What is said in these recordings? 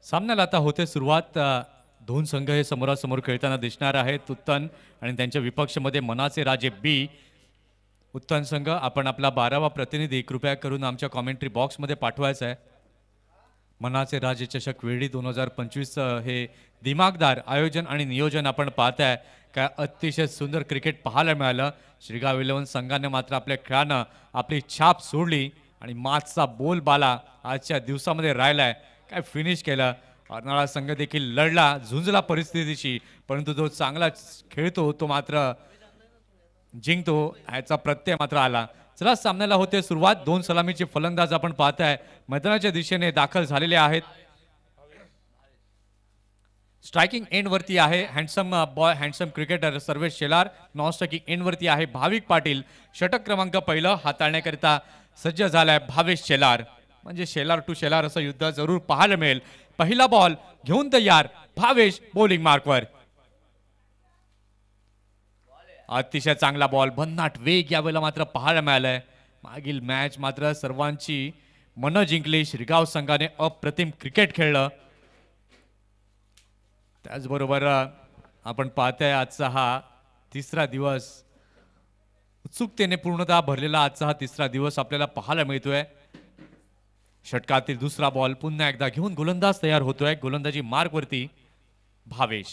सामन्याला आता होते सुरुवात. दोन संघ हे समोरासमोर खेळताना दिसणार आहेत. उत्तन आणि त्यांच्या विपक्षमध्ये मनाचे राजे बी. उत्तन संघ, आपण आपला 12वा प्रतिनिधी कृपया करून आमच्या कॉमेंट्री बॉक्समध्ये पाठवायचा आहे. मनाचे राजे चषक वेळी 2025 हे दिमागदार आयोजन आणि नियोजन आपण पाहताय. काय अतिशय सुंदर क्रिकेट पाहायला मिळालं. श्रीगाव 11 संघाने मात्र आपल्या खेळानं आपली छाप सोडली आणि माचचा बोलबाला आजच्या दिवसामध्ये राहिलाय. काय फिनिश केलं. अर्नाळा संघ देखील लढला, झुंजला परिस्थितीशी, परंतु जो चांगला खेळतो तो मात्र जिंकतो ह्याचा प्रत्यय मात्र आला. चला सामन्याला होते सुरुवात. दोन सलामीचे फलंदाज आपण पाहताय मैदानाच्या दिशेने दाखल झालेले आहेत. स्ट्रायकिंग एंड वरती आहे handsome boy, handsome cricketer Sarvesh Shelar. Non striking end वरती आहे भाविक पाटील. षटक क्रमांक पहिलं हाताळण्याकरिता सज्ज झालाय भावेश शेलार. म्हणजे शेलार टू शेलार असं युद्ध जरूर पाहायला मिळेल. पहिला बॉल घेऊन तयार भावेश बॉलिंग मार्कवर. अतिशय चांगला बॉल, भन्नाट वेग यावेळेला मात्र पाहायला मिळालाय. मागील मॅच मात्र सर्वांची मनं जिंकली. श्रीगाव संघाने अप्रतिम क्रिकेट खेळलं. त्याचबरोबर आपण पाहताय आजचा हा तिसरा दिवस, उत्सुकतेने पूर्णतः भरलेला आजचा हा तिसरा दिवस आपल्याला पाहायला मिळतोय. षटकातील दुसरा बॉल पुन्हा एकदा घेऊन गोलंदाज तयार होतोय. गोलंदाजी मार्कवरती भावेश.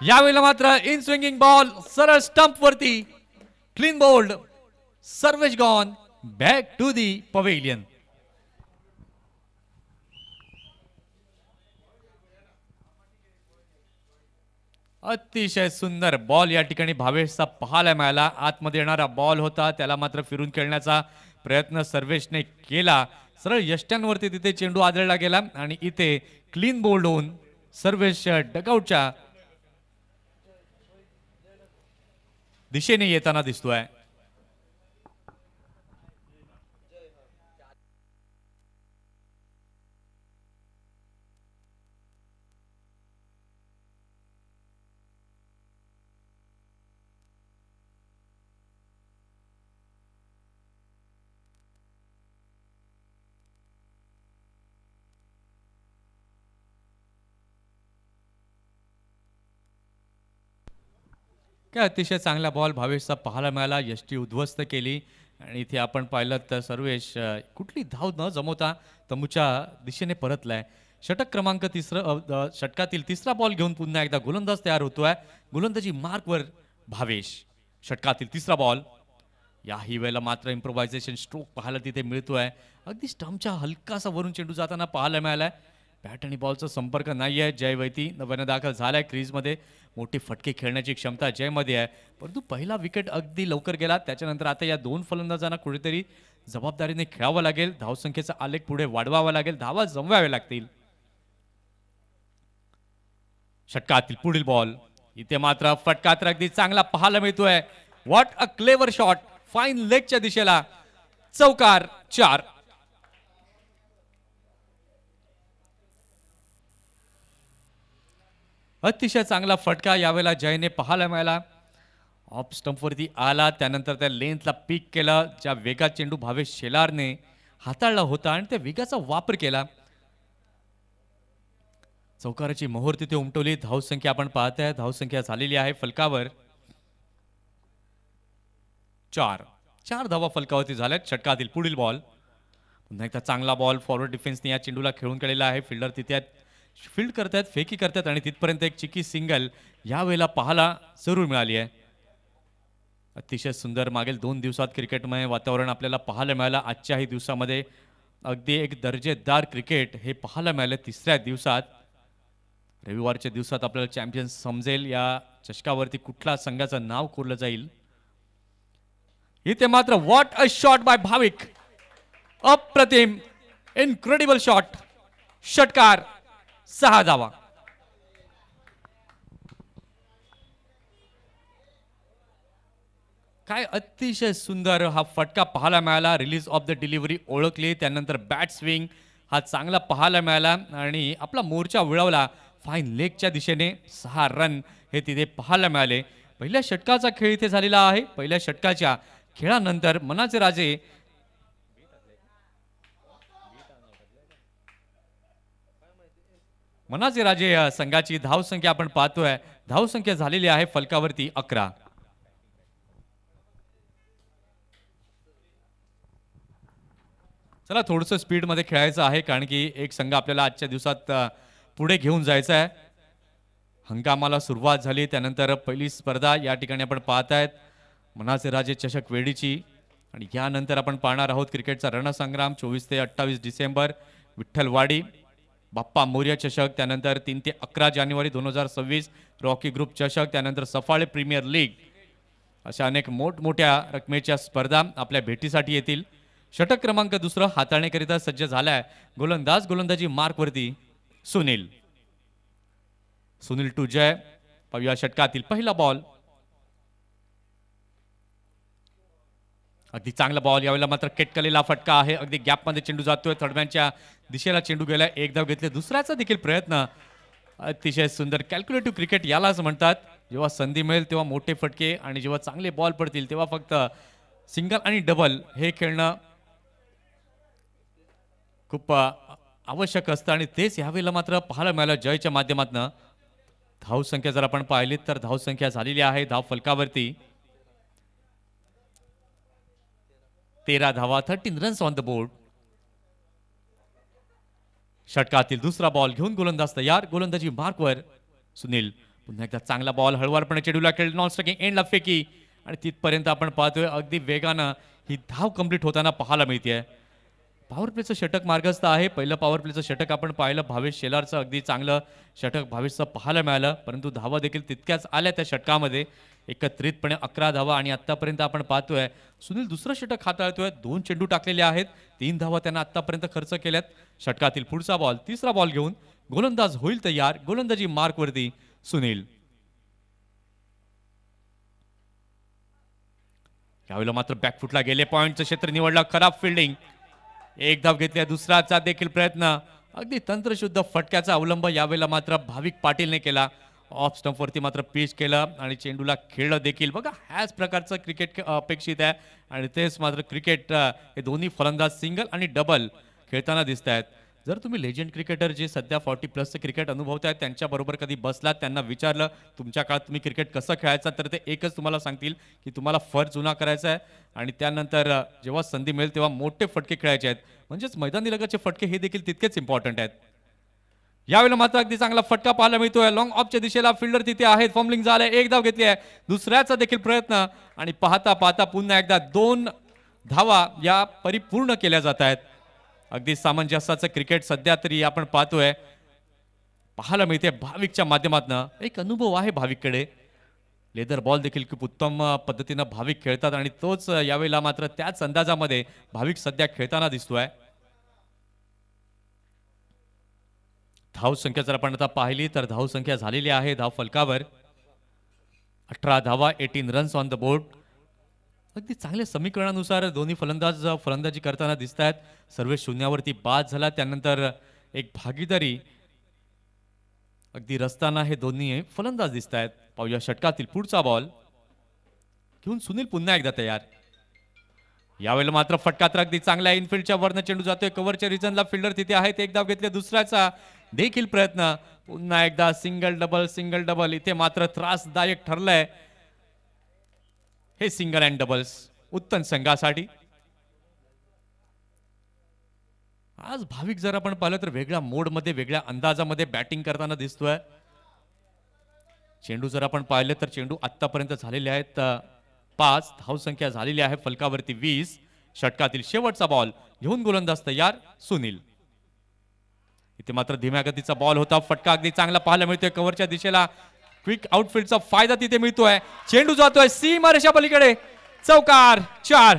यावेळेला मात्र इन स्विंगिंग बॉल सरळ स्टंप वरती. Clean bowled. Sarvesh gone back to the pavilion. अतिशय सुंदर बॉल या ठिकाणी भावेशचा पाहायला मिळाला. आतमध्ये येणारा बॉल होता, त्याला मात्र फिरून खेळण्याचा प्रयत्न सर्वेशने केला. सरळ यष्ट्यांवरती तिथे चेंडू आदळला गेला आणि इथे क्लीन बोल्ड होऊन सर्वेश डगआउटच्या दिशेने येताना दिसतोय. काय अतिशय चांगला बॉल भावेशचा पाहायला मिळाला. यष्टी उद्ध्वस्त केली आणि इथे आपण पाहिलं तर सर्वेश कुठली धाव न जमवता तमूच्या दिशेने परतलाय. षटक क्रमांक षटकातील तिसरा बॉल घेऊन पुन्हा एकदा गोलंदाज तयार होतोय. गोलंदाजी मार्कवर भावेश. षटकातील तिसरा बॉल. याही वेळेला मात्र इम्प्रोव्हायझेशन स्ट्रोक पाहायला तिथे मिळतोय. अगदी स्टंपच्या हलकासा वरून चेंडू जाताना पाहायला मिळालाय. बॅट आणि बॉलचा संपर्क नाहीये. जय वैती नव्यानं दाखल झालाय क्रीजमध्ये. मोठे फटके खेळण्याची क्षमता जयमध्ये आहे, परंतु पहिला विकेट अगदी लवकर गेला. त्याच्यानंतर आता या दोन फलंदाजांना कुठेतरी जबाबदारीने खेळावं लागेल. धावसंख्येचा आलेख पुढे वाढवावा लागेल. धावा जमवाव्या लागतील. षटकातील पुढील बॉल. इथे मात्र फटका तर अगदी चांगला पाहायला मिळतोय. What a clever shot. Fine लेगच्या दिशेला चौकार. 4. अतिशय चांगला फटका यावेळेला जयने पाहायला मिळाला. ऑफ स्टंपवरती आला, त्यानंतर त्या लेंथला पीक केलं. ज्या वेगात चेंडू भावेश शेलारने हाताळला होता आणि त्या वेगाचा वापर केला. चौकाराची मोहोर तिथे उमटवली. धावसंख्या आपण पाहताय, धावसंख्या झालेली आहे फलकावर 4 धावा फलकावरती झाल्यात. षटकातील पुढील बॉल. पुन्हा एकदा चांगला बॉल. फॉरवर्ड डिफेन्सने या चेंडूला खेळून केलेला आहे. फिल्डर तिथे फील्ड करतायत, फेकी करतात आणि तिथपर्यंत एक चिकी सिंगल यावेळेला पाहायला जरूर मिळाली आहे. अतिशय सुंदर मागील 2 दिवसात क्रिकेटमय वातावरण आपल्याला पाहायला मिळालं. आजच्याही दिवसामध्ये अगदी एक दर्जेदार क्रिकेट हे पाहायला मिळालं. तिसऱ्या दिवसात, रविवारच्या दिवसात आपल्याला चॅम्पियन्स समजेल. या चषकावरती कुठल्या संघाचं नाव कोरलं जाईल. इथे मात्र व्हॉट अ शॉट बाय भाविक. अप्रतिम, इनक्रेडिबल शॉट. षटकार. 6 धावा. काय अतिशय सुंदर हा फटका पाहायला मिळाला. रिलीज ऑफ द डिलिव्हरी ओळखली, त्यानंतर बॅट स्विंग हा चांगला पाहायला मिळाला आणि आपला मोर्चा वळवला. फाईन लेगच्या दिशेने 6 रन हे तिथे पाहायला मिळाले. पहिल्या षटकाचा खेळ इथे झालेला आहे. पहिल्या षटकाच्या खेळानंतर मनाचे राजे मनाचे राजे संघाची धावसंख्या आपण पाहतोय, धावसंख्या झालेली आहे फलकावरती 11. चला थोडंसं स्पीडमध्ये खेळायचं आहे, कारण की एक संघ आपल्याला आजच्या दिवसात पुढे घेऊन जायचा आहे. हंगामाला सुरुवात झाली, त्यानंतर पहिली स्पर्धा या ठिकाणी आपण पाहत आहेत मनाचे राजे चषक वेडीची. आणि यानंतर आपण पाहणार आहोत क्रिकेटचा रणसंग्राम 24 ते 28 डिसेंबर विठ्ठलवाडी बाप्पा मोर्या चषक, त्यानंतर 3 ते 11 जानेवारी 2026 रॉकी ग्रुप चषक, त्यानंतर सफाळे प्रीमियर लीग, अशा अनेक मोठमोठ्या रकमेच्या स्पर्धा आपल्या भेटीसाठी येतील. षटक क्रमांक 2 हाताळण्याकरिता सज्ज झालाय गोलंदाजी मार्कवरती सुनील. सुनील टू जय. पाहूया षटकातील पहिला बॉल. अगदी चांगला बॉल, यावेळेला मात्र केटकलेला फटका आहे. अगदी गॅपमध्ये चेंडू जातोय, थर्डमॅनच्या दिशेला चेंडू गेलाय. एक धाव घेतले, दुसऱ्याचा देखील प्रयत्न. अतिशय सुंदर कॅल्क्युलेटिव्ह क्रिकेट यालाच म्हणतात. जेव्हा संधी मिळेल तेव्हा मोठे फटके आणि जेव्हा चांगले बॉल पडतील तेव्हा फक्त सिंगल आणि डबल हे खेळणं खूप आवश्यक असतं आणि तेच यावेळेला मात्र पाहायला मिळालं जयच्या माध्यमातून. धावसंख्या जर आपण पाहिली तर धावसंख्या झालेली आहे धाव फलकावरती 13 धावा, 13 रन्स ऑन द बोर्ड. षटकातील दुसरा बॉल घेऊन गोलंदाज तयार. गोलंदाजी मार्कवर सुनील. पुन्हा एकदा चांगला बॉल हळवारपणे चेंडूला खेळ, नॉन स्ट्रायकिंग एंडला फेकी आणि तिथपर्यंत आपण पाहतोय अगदी वेगानं ही धाव कंप्लीट होताना पाहायला मिळते. पॉवर प्लेचं षटक मार्गस्थ आहे. पहिलं पॉवर प्लेचं षटक आपण पाहिलं, भावेश शेलारचं अगदी चांगलं षटक भावेशचं पाहायला मिळालं, परंतु धावा देखील तितक्याच आल्या त्या षटकामध्ये. एकत्रितपणे 11 धावा आणि आतापर्यंत आपण पाहतोय सुनील दुसरं षटक हाताळतोय. 2 चेंडू टाकलेले आहेत, 3 धावा त्यांना आतापर्यंत खर्च केल्यात. षटकातील पुढचा बॉल, तिसरा बॉल घेऊन गोलंदाज होईल तयार. गोलंदाजी मार्कवरती सुनील. यावेळेला मात्र बॅकफुटला गेले, पॉइंटचं क्षेत्र निवडलं, खराब फिल्डिंग. एक धाव घेतल्या, दुसराचा देखील प्रयत्न. अगदी तंत्रशुद्ध फटक्याचा अवलंब यावेळेला मात्र भाविक पाटीलने केला. ऑफ स्टंपवरती मात्र पिच केलं आणि चेंडूला खेळलं देखील. बघा ह्याच प्रकारचं क्रिकेट अपेक्षित आहे आणि तेच मात्र क्रिकेट हे दोन्ही फलंदाज सिंगल आणि डबल खेळताना दिसत आहेत. जर तुम्ही लेजंड क्रिकेटर जे सध्या 40+ क्रिकेट अनुभवतायत त्यांच्याबरोबर कधी बसलात, त्यांना विचारलं तुमच्या काळात तुम्ही क्रिकेट कसं खेळायचं, तर ते एकच तुम्हाला सांगतील की तुम्हाला फर जुना करायचा आहे आणि त्यानंतर जेव्हा संधी मिळेल तेव्हा मोठे फटके खेळायचे आहेत. म्हणजेच मैदानी लगाचे फटके हे देखील तितकेच इम्पॉर्टंट आहेत. यावेळेला मात्र अगदी चांगला फटका पाहायला मिळतोय. लॉंग ऑफच्या दिशेला फिल्डर तिथे आहेत, फॉर्मलिंग झालंय, एक धाव घेतली आहे, दुसऱ्याचा देखील प्रयत्न आणि पाहता पाहता पुन्हा एकदा 2 धावा या परिपूर्ण केल्या जात आहेत. अगदी सामंजस्याचं क्रिकेट सध्या तरी आपण पाहतोय, पाहायला मिळते भाविकच्या माध्यमातून. एक अनुभव आहे भाविककडे. लेदर बॉल देखील खूप उत्तम पद्धतीनं भाविक खेळतात आणि तोच यावेळेला मात्र त्याच अंदाजामध्ये भाविक सध्या खेळताना दिसतोय. धावसंख्या जर आपण आता पाहिली तर धावसंख्या झालेली आहे धाव फलकावर 18 धावा, 18 रन्स ऑन द बोर्ड. अगदी चांगल्या समीकरणानुसार दोन्ही फलंदाज फलंदाजी करताना दिसत आहेत. सर्व शून्यावरती बाद झाला, त्यानंतर एक भागीदारी अगदी रस्ताना हे दोन्ही फलंदाज दिसत आहेत. पाहूया षटकातील पुढचा बॉल घेऊन सुनील पुन्हा एकदा तयार. यावेळेला मात्र फटका तर अगदी चांगला इनफिल्डच्या वरनं चेंडू जातोय, कव्हरच्या रिजनला फिल्डर तिथे आहेत. एक धाव घेतले, दुसऱ्याचा देखील प्रयत्न. पुन्हा एकदा सिंगल डबल. इथे मात्र त्रासदायक ठरलंय हे सिंगल अँड डबल्स उत्तम संघासाठी. आज भाविक जर आपण पाहिलं तर वेगळ्या मोडमध्ये वेगळ्या अंदाजामध्ये बॅटिंग करताना दिसतोय. चेंडू जर आपण पाहिले तर चेंडू आतापर्यंत झालेले आहेत 5, धावसंख्या झालेली आहे फलकावरती 20. षटकातील शेवटचा बॉल घेऊन गोलंदाज तयार सुनील. इथे मात्र धीम्या गतीचा बॉल होता, फटका अगदी चांगला पाहायला मिळतोय. कव्हरच्या दिशेला क्विक आउटफील्डचा फायदा तिथे मिळतोय. चेंडू जातोय सीमारेषा पलीकडे, चौकार 4.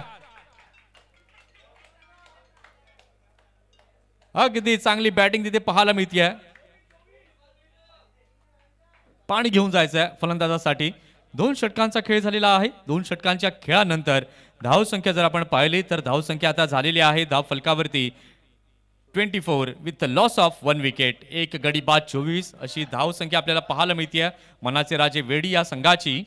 अगदी चांगली बॅटिंग तिथे पाहायला मिळते. पाणी घेऊन जायचंय फलंदाजासाठी. 2 षटकांचा खेळ झालेला आहे. 2 षटकांच्या खेळानंतर धावसंख्या जर आपण पाहिली तर धावसंख्या आता झालेली आहे धाव फलकावरती 24 विथ लॉस ऑफ 1 विकेट. एक गडी बाद 24 अशी धावसंख्या आपल्याला पाहायला मिळते मनाचे राजे वेडी या संघाची.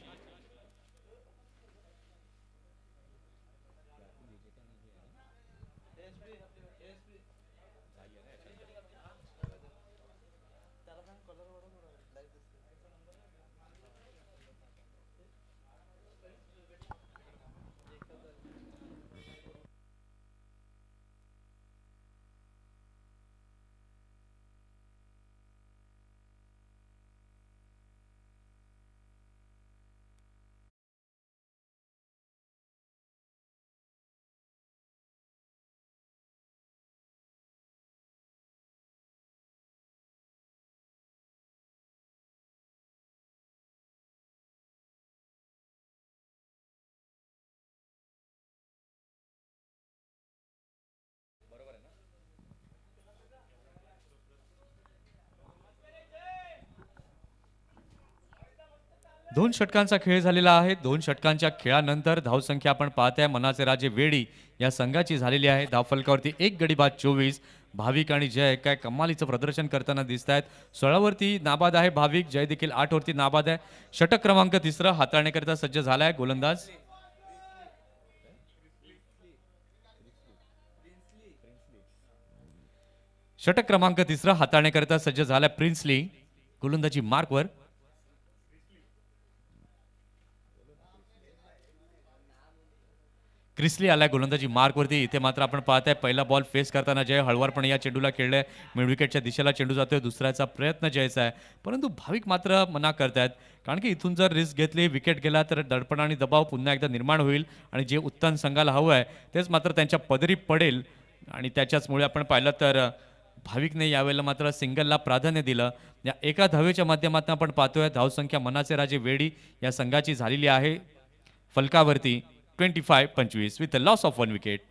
दोन षटकांचा खेळ झालेला आहे. दोन षटकांच्या खेळानंतर धावसंख्या आपण पाहताय मनाचे राजे वेडी या संघाची झालेली आहे. धावफलकावरती एक गडी बाद 24. भाविक आणि जय काय कमालीचं प्रदर्शन करताना दिसत आहेत. 16 वरती नाबाद आहे भाविक, जय देखील 8 वरती नाबाद आहे. षटक क्रमांक 3 हाताळण्याकरिता सज्ज झालाय गोलंदाज. षटक क्रमांक 3 हाताळण्याकरिता सज्ज झालाय प्रिन्सली. गोलंदाजी मार्कवर. क्रिसली आलाय गोलंदाजी मार्कवरती. इथे मात्र आपण पाहताय पहिला बॉल फेस करताना जय हळवारपणे या चेंडूला खेळलाय. मिड विकेटच्या दिशेला चेंडू जातोय. दुसऱ्याचा प्रयत्न जयचा आहे, परंतु भाविक मात्र मना करतायत. कारण की इथून जर रिस्क घेतली, विकेट गेला तर दडपण आणि दबाव पुन्हा एकदा निर्माण होईल आणि जे उत्तम संघाला हवं आहे तेच मात्र त्यांच्या पदरी पडेल. आणि त्याच्याचमुळे आपण पाहिलं तर भाविकने यावेळेला मात्र सिंगलला प्राधान्य दिलं. या एका धावेच्या माध्यमातून आपण पाहतोय धावसंख्या मनाचे राजे वेडी या संघाची झालेली आहे फलकावरती 25-25 विथ लॉस ऑफ 1 विकेट.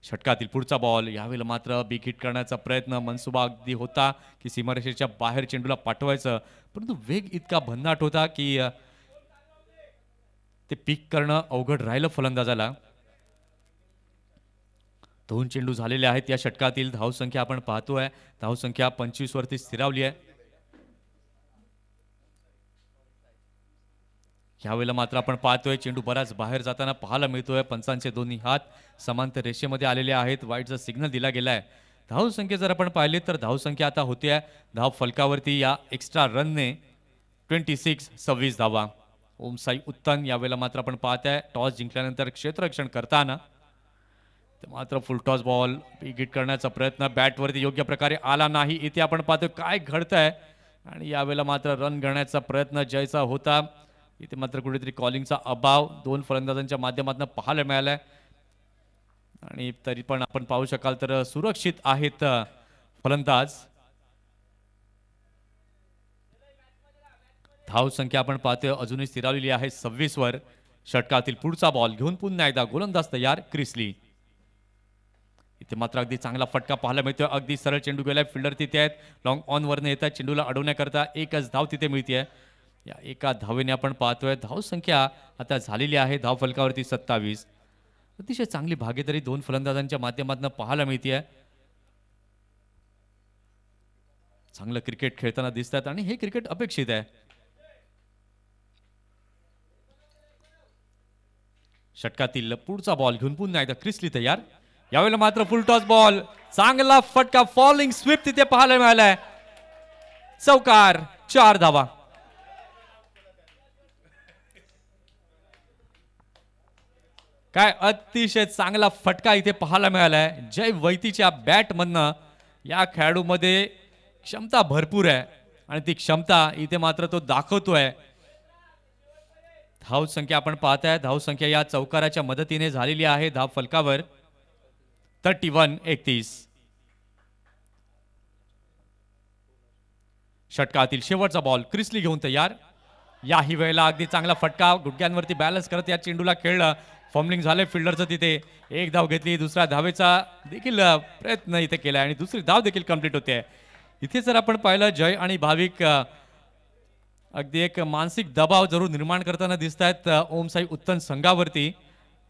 षटकातील पुढचा बॉल. यावेळेला मात्र बिग हिट करण्याचा प्रयत्न, मनसुबा अगदी होता की सीमारेषेच्या बाहेर चेंडूला पाठवायचं, परंतु वेग इतका भन्नाट होता की ते पिक करणं अवघड राहिलं फलंदाजाला. दोन चेंडू झालेले आहेत या षटकातील. धावसंख्या आपण पाहतोय धावसंख्या 25 वरती स्थिरावली आहे. यावेळेला मात्र आपण पाहतोय चेंडू बराच बाहेर जाताना पाहायला मिळतोय. पंचांचे दोन्ही हात समांतर रेषेमध्ये आलेले आहेत. वाईटचा सिग्नल दिला गेलाय. धावसंख्या जर आपण पाहिली तर धावसंख्या आता होते धाव फलकावरती या एक्स्ट्रा रनने 26-26 धावा. ओमसाई उत्तन यावेळेला मात्र आपण पाहताय टॉस जिंकल्यानंतर क्षेत्ररक्षण करताना मात्र फुल टॉस बॉल बिग हिट करण्याचा प्रयत्न बॅटवरती योग्य प्रकारे आला नाही. इथे आपण पाहतोय काय घडतंय आणि यावेळेला मात्र रन घेण्याचा प्रयत्न जयचा होता. इथे मात्र कुठेतरी कॉलिंगचा अभाव दोन फलंदाजांच्या माध्यमातून पाहायला मिळालाय. आणि तरी पण आपण पाहू शकाल तर सुरक्षित आहेत फलंदाज. धाव संख्या आपण पाहतोय अजूनही स्थिरावलेली आहे 26 वर. षटकातील पुढचा बॉल घेऊन पुन्हा एकदा गोलंदाज तयार क्रिसली. इथे मात्र अगदी चांगला फटका पाहायला मिळतोय. अगदी सरळ चेंडू गेलाय. फिल्डर तिथे आहेत. लॉंग ऑन वरने येतात. चेंडूला अडवण्याकरता एकच धाव तिथे मिळते. या एका धावेने आपण पाहतोय धाव संख्या आता झालेली आहे धाव फलकावरती 27. अतिशय चांगली भागीदारी दोन फलंदाजांच्या माध्यमातून पाहायला मिळते. चांगलं क्रिकेट खेळताना दिसतात आणि हे क्रिकेट अपेक्षित आहे. षटकातील पुढचा बॉल घेऊन पुन्हा एकदा क्रिसली तयार. यावेळेला मात्र फुल टॉस बॉल. चांगला फटका फॉलिंग स्वीप तिथे पाहायला मिळालाय. चौकार 4 धावा. काय अतिशय चांगला फटका इथे पाहायला मिळालाय. जय वैतीच्या बॅट मधनं. या खेळाडूमध्ये क्षमता भरपूर आहे आणि ती क्षमता इथे मात्र तो दाखवतोय. धाव संख्या आपण पाहताय धाव संख्या या चौकाराच्या मदतीने झालेली आहे धाव फलकावर 31-31. षटकातील शेवटचा बॉल क्रिसली घेऊन तयार. याही वेळेला अगदी चांगला फटका गुडघ्यांवरती बॅलन्स करत या चेंडूला खेळलं. फॉर्मलिंग झाले फिल्डरचं तिथे. एक धाव घेतली. दुसऱ्या धावेचा देखील प्रयत्न इथे केला आणि दुसरी धाव देखील कंप्लीट होते. इथे जर आपण पाहिलं जय आणि भाविक अगदी एक मानसिक दबाव जरूर निर्माण करताना दिसत आहेत ओमसाई उत्तन संघावरती.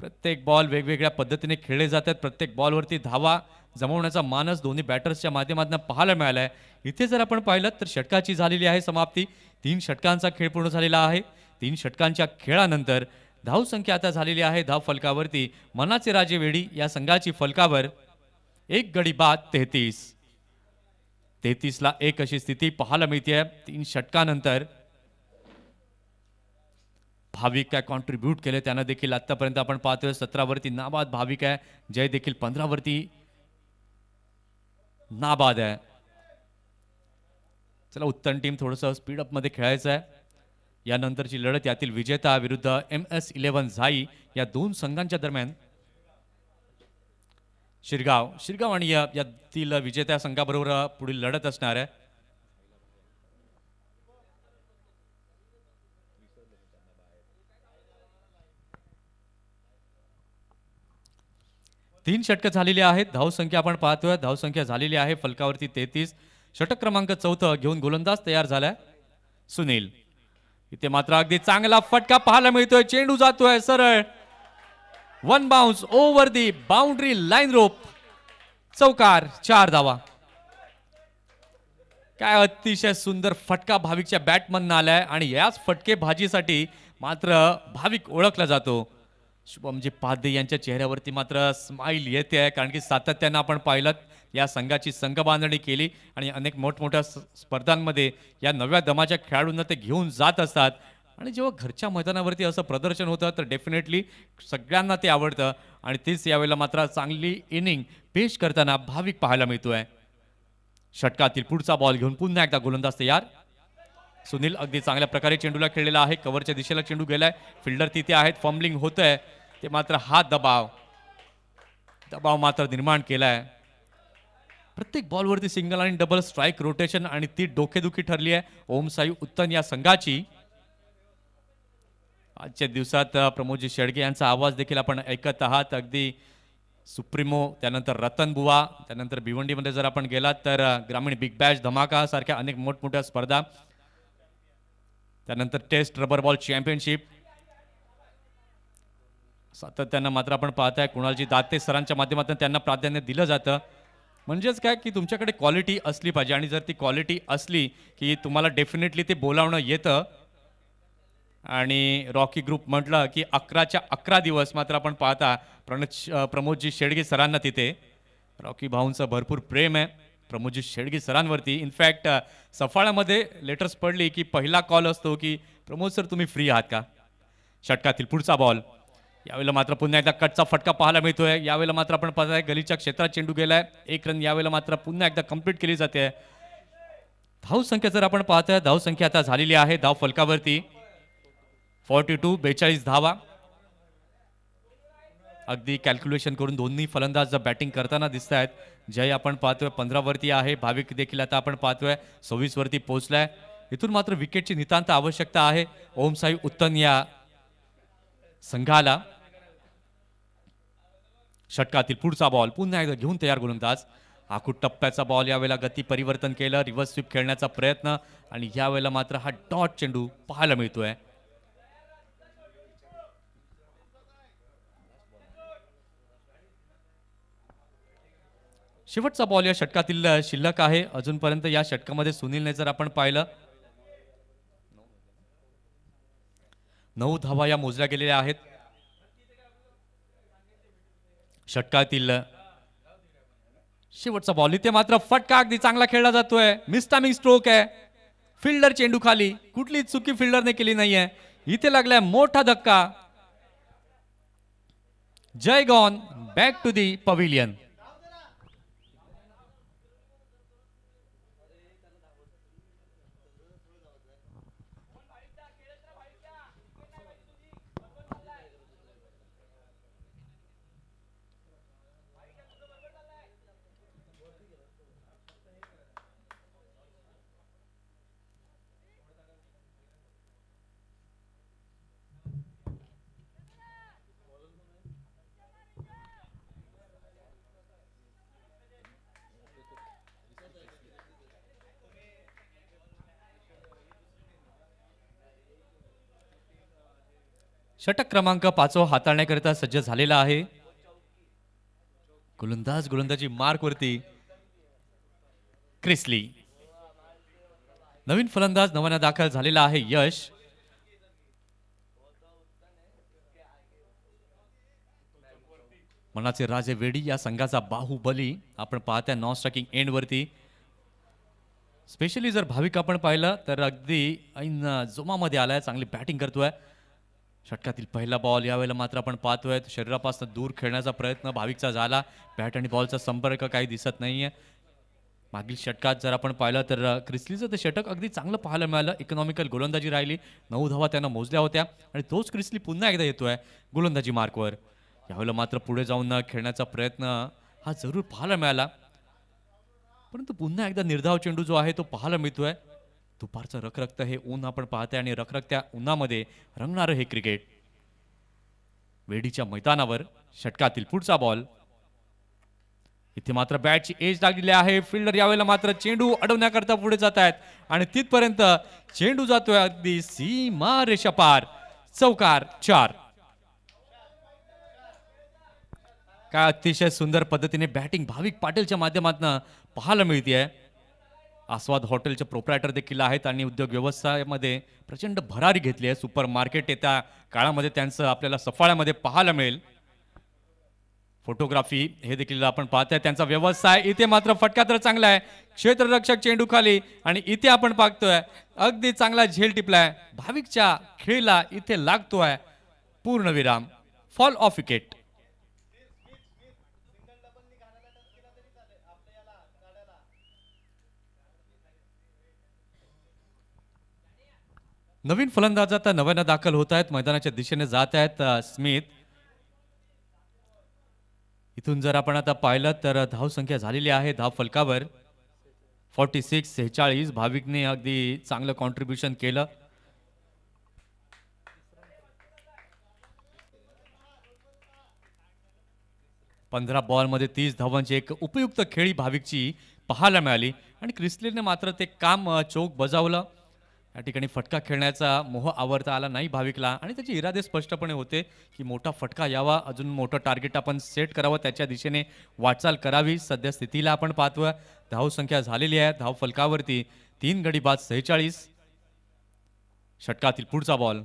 प्रत्येक बॉल वेगवेगळ्या पद्धतीने खेळले जातात. प्रत्येक बॉलवरती धावा जमवण्याचा मानस दोन्ही बॅटर्सच्या माध्यमातून पाहायला मिळालाय. इथे जर आपण पाहिलं तर षटकाची झालेली आहे समाप्ती. 3 षटकांचा खेळ पूर्ण झालेला आहे. 3 षटकांच्या खेळानंतर धाव संख्या आता झालेली आहे धाव फलकावरती मनाचे राजे वेडी या संघाची फलकावर एक गडी बाद 33. 33ला 1 अशी स्थिती पाहायला मिळते 3 षटकानंतर. भाविक काय कॉन्ट्रीब्यूट केले त्यानं देखील आतापर्यंत आपण पाहतोय 17 वरती नाबाद भाविक आहे. जय देखील 15 वरती नाबाद आहे. चला उत्तम टीम थोडंसं स्पीडअप मध्ये खेळायचं आहे. यानंतरची लढत यातील विजेता विरुद्ध MS11 झाई या दोन संघांच्या दरम्यान. शिरगाव आणि यातील विजेत्या संघाबरोबर पुढील लढत असणार आहे. तीन षटक झालेली आहेत. धावसंख्या आपण पाहतोय धावसंख्या झालेली आहे फलकावरती 33. षटक क्रमांक 4 घेऊन गोलंदाज तयार झालाय सुनील. इथे मात्र अगदी चांगला फटका पाहायला मिळतोय. चेंडू जातोय सरळ, one bounce over the boundary line rope. चौकार, 4 धावा. काय अतिशय सुंदर फटका भाविकच्या बॅटमधनं आलाय आणि याच फटके भाजीसाठी मात्र भाविक ओळखला जातो. शुभमजी पाध्ये यांच्या चेहऱ्यावरती मात्र स्माइल येते आहे, कारण की सातत्यानं आपण पाहिलं या संघाची संघ बांधणी केली आणि अनेक मोठमोठ्या स्पर्धांमध्ये या नव्या दमाच्या खेळाडूंना ते घेऊन जात असतात. आणि जेव्हा घरच्या मैदानावरती असं प्रदर्शन होतं तर डेफिनेटली सगळ्यांना ते आवडतं. आणि तीच यावेळेला मात्र चांगली इनिंग पेश करताना भाविक पाहायला मिळतोय. षटकातील पुढचा बॉल घेऊन पुन्हा एकदा गोलंदाज तयार. सुनील अगदी चांगल्या प्रकारे चेंडूला खेळलेला आहे. कव्हरच्या दिशेला चेंडू गेलाय, फिल्डर तिथे आहेत, फॉर्मलिंग होतंय. ते मात्र हा दबाव मात्र निर्माण केलाय. प्रत्येक बॉलवरती सिंगल आणि डबल स्ट्राईक रोटेशन आणि ती डोकेदुखी ठरली आहे ओम साई उत्तन या संघाची. आजच्या दिवसात प्रमोदजी शेडगे यांचा आवाज देखील आपण ऐकत आहात. अगदी सुप्रीमो, त्यानंतर रतन बुवा, त्यानंतर भिवंडीमध्ये जर आपण गेलात तर ग्रामीण बिग बॅश धमाका सारख्या अनेक मोठमोठ्या स्पर्धा, त्यानंतर टेस्ट रबर बॉल चॅम्पियनशिप सातत्यानं मात्र आपण पाहताय कुणालजी दाते सरांच्या माध्यमातून त्यांना प्राधान्य दिलं जातं. म्हणजेच काय की तुमच्याकडे क्वालिटी असली पाहिजे आणि जर ती क्वालिटी असली की तुम्हाला डेफिनेटली ते बोलावणं येतं. आणि रॉकी ग्रुप म्हटलं की 11च्या 11 दिवस मात्र आपण पाहता प्रमोदजी शेडगे सरांना तिथे. रॉकी भाऊंचं भरपूर प्रेम आहे प्रमोदजी शेडगे सरांवरती. इनफॅक्ट सफाळ्यामध्ये लेटर्स पडली की पहिला कॉल असतो की प्रमोद सर तुम्ही फ्री आहात का. षटकातील पुढचा बॉल, यावेळेला मात्र पुन्हा एकदा कटचा फटका पाहायला मिळतोय. यावेळेला मात्र आपण पाहताय गलीच्या क्षेत्रात चेंडू गेलाय. 1 रन यावेळेला मात्र पुन्हा एकदा कंप्लीट केली जाते. धावसंख्या जर आपण पाहतोय, धावसंख्या आता झालेली आहे धाव फलकावरती 42, 42 धावा. अगदी कॅल्क्युलेशन करून दोन्ही फलंदाज बॅटिंग करताना दिसत आहेत. जय आपण पाहतोय 15 वरती आहे, भाविक देखील आता आपण पाहतोय 26 वरती पोहोचलाय. इथून मात्र विकेटची नितांत आवश्यकता आहे ओम साई उत्तन या संघाला. षटकातील पुढचा बॉल पुन्हा एकदा घेऊन तयार गोलंदाज. आखूड टप्प्याचा बॉल, यावेळेला गती परिवर्तन केलं, रिव्हर्स स्वीप खेळण्याचा प्रयत्न आणि यावेळेला मात्र हा डॉट चेंडू पाहायला मिळतोय. शेवटचा बॉल या षटकातील शिल्लक आहे. अजूनपर्यंत या षटकामध्ये सुनीलने जर आपण पाहिलं 9 धावा या मोजल्या गेलेल्या आहेत. षटकातील शेवटचा बॉल, इथे मात्र फटका अगदी चांगला खेळला जातोय. मिसटायमिंग स्ट्रोक आहे, फिल्डर चेंडू खाली, कुठली चुकी फिल्डरने केली नाहीये. इथे लागलाय मोठा धक्का. Jay gone back to the pavilion. षटक क्रमांक 5 हाताळण्याकरिता सज्ज झालेला आहे. गोलंदाजी मार्क वरती क्रिसली. नवीन फलंदाज नव्यानं दाखल झालेला आहे यश. मनाचे राजे वेडी या संघाचा बाहुबली आपण पाहताय नॉन स्ट्रायकिंग एंड वरती. स्पेशली जर भाविक आपण पाहिलं तर अगदी ऐन जोमामध्ये आलाय, चांगली बॅटिंग करतोय. षटकातील पहिला बॉल, यावेळेला मात्र आपण पाहतोय शरीरापासून दूर खेळण्याचा प्रयत्न भाविकचा झाला. बॅट आणि बॉलचा संपर्क काही दिसत नाहीये. मागील षटकात जर आपण पाहिलं तर क्रिसलीचं ते षटक अगदी चांगलं पाहायला मिळालं. इकॉनॉमिकल गोलंदाजी राहिली, 9 धावा त्यानं मोजल्या होत्या आणि तोच क्रिसली पुन्हा एकदा येतोय गोलंदाजी मार्कवर. यावेळेला मात्र पुढे जाऊन खेळण्याचा प्रयत्न हा जरूर पाहायला मिळाला, परंतु पुन्हा एकदा निर्धाव चेंडू जो आहे तो पाहायला मिळतोय. दुपारचं रखरखतं हे ऊन आपण पाहतोय आणि रखरखत्या उन्हामध्ये रंगणारं हे क्रिकेट. वेडीच्या मैदानावर षटकातील पुढचा बॉल, इथे मात्र बॅटची एज लागलेली आहे. फिल्डर यावेळेला मात्र चेंडू अडवण्याकरता पुढे जात आहेत आणि तिथपर्यंत चेंडू जातोय अगदी सीमा रेषा पार. चौकार 4. काय अतिशय सुंदर पद्धतीने बॅटिंग भाविक पाटीलच्या माध्यमातून पाहायला मिळते. आस्वाद हॉटेलचे प्रोप्रायटर देखील आहेत आणि उद्योग व्यवसायामध्ये प्रचंड भरारी घेतली आहे. सुपर मार्केट येत्या काळामध्ये त्यांचं आपल्याला सफाळ्यामध्ये पाहायला मिळेल. फोटोग्राफी हे देखील आपण पाहतोय त्यांचा व्यवसाय. इथे मात्र फटका तर चांगला आहे. क्षेत्ररक्षक चेंडू खाली आणि इथे आपण पाहतोय अगदी चांगला झेल टिपलाय. भाविकच्या खेळीला इथे लागतोय पूर्णविराम. Fall of wicket. नवीन फलंदाज आता नव्यानं दाखल होत आहेत. मैदानाच्या दिशेने जात आहेत स्मिथ. इथून जर आपण आता पाहिलं तर धाव संख्या झालेली आहे धाव फलकावर 46-46. भाविकने अगदी चांगलं कॉन्ट्रीब्युशन केलं. पंधरा बॉलमध्ये 30 धावांची एक उपयुक्त खेळी भाविकची पाहायला मिळाली आणि क्रिसलीने मात्र ते काम चोख बजावलं. या ठिकाणी फटका खेळण्याचा मोह आवरता आला नाही भाविकला आणि त्याचे इरादे स्पष्टपणे होते की मोठा फटका यावा, अजून मोठं टार्गेट आपण सेट करावं, त्याच्या दिशेने वाटचाल करावी. सध्या स्थितीला आपण पाहतोय धाव संख्या झालेली आहे धाव फलकावरती 3 गडी बाद 46. षटकातील पुढचा बॉल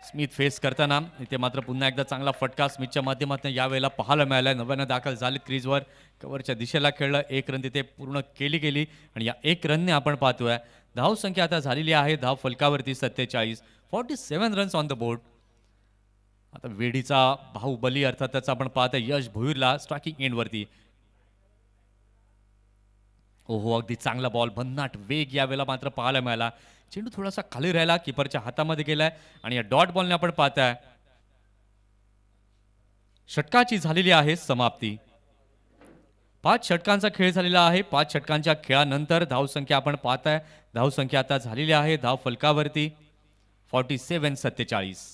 स्मिथ फेस करताना इथे मात्र पुन्हा एकदा चांगला फटका स्मिथच्या माध्यमातून यावेळेला पाहायला मिळाला. नव्यानं दाखल झाले क्रीजवर, कव्हरच्या दिशेला खेळलं. 1 रन तिथे पूर्ण केली गेली आणि या 1 रनने आपण पाहतोय धाव संख्या आता झालेली आहे धाव फलकावरती 47. 47 रन्स ऑन द बोर्ड. आता वेडीचा बाहुबली अर्थात त्याचा आपण पाहतोय यश भोईरला स्ट्रायकिंग एंडवरती. ओहो, अगदी चांगला बॉल, भन्नाट वेग यावेळेला मात्र पाहायला मिळाला. चेंडू थोडासा खाली राहिला, कीपरच्या हातामध्ये गेलाय आणि या डॉट बॉलने आपण पाहताय षटकाची झालेली आहे समाप्ती. 5 षटकांचा खेळ झालेला आहे. 5 षटकांच्या खेळानंतर धाव संख्या आपण पाहताय धाव संख्या आता झालेली आहे धाव फलकावरती 47-47.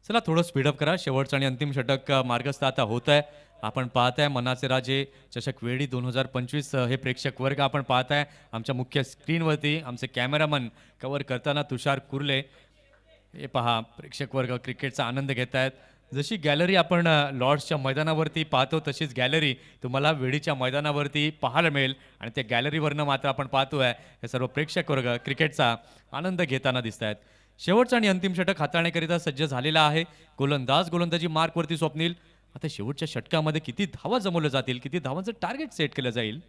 चला थोडं स्पीडअप करा. शेवटचं आणि अंतिम षटक मार्गस्थ आता होत आहे. आपण पाहताय मनाचे राजे चषक वेळी 2025 हे प्रेक्षक वर्ग आपण पाहताय आमच्या मुख्य स्क्रीनवरती. आमचे कॅमेरामन कव्हर करताना तुषार कुर्ले हे पहा प्रेक्षक वर्ग क्रिकेटचा आनंद घेत आहेत. जशी गॅलरी आपण लॉर्ड्सच्या मैदानावरती पाहतो तशीच गॅलरी तुम्हाला वेळीच्या मैदानावरती पाहायला मिळेल आणि त्या गॅलरीवरनं मात्र आपण पाहतोय हे सर्व प्रेक्षक वर्ग क्रिकेटचा आनंद घेताना दिसत आहेत. शेवटचा आणि अंतिम षटक हाताळण्याकरिता सज्ज झालेला आहे. गोलंदाजी मार्कवरती स्वप्नील. आता शेवटच्या षटकामध्ये किती धावा जमवल्या जातील, किती धावांचं टार्गेट सेट केलं जाईल.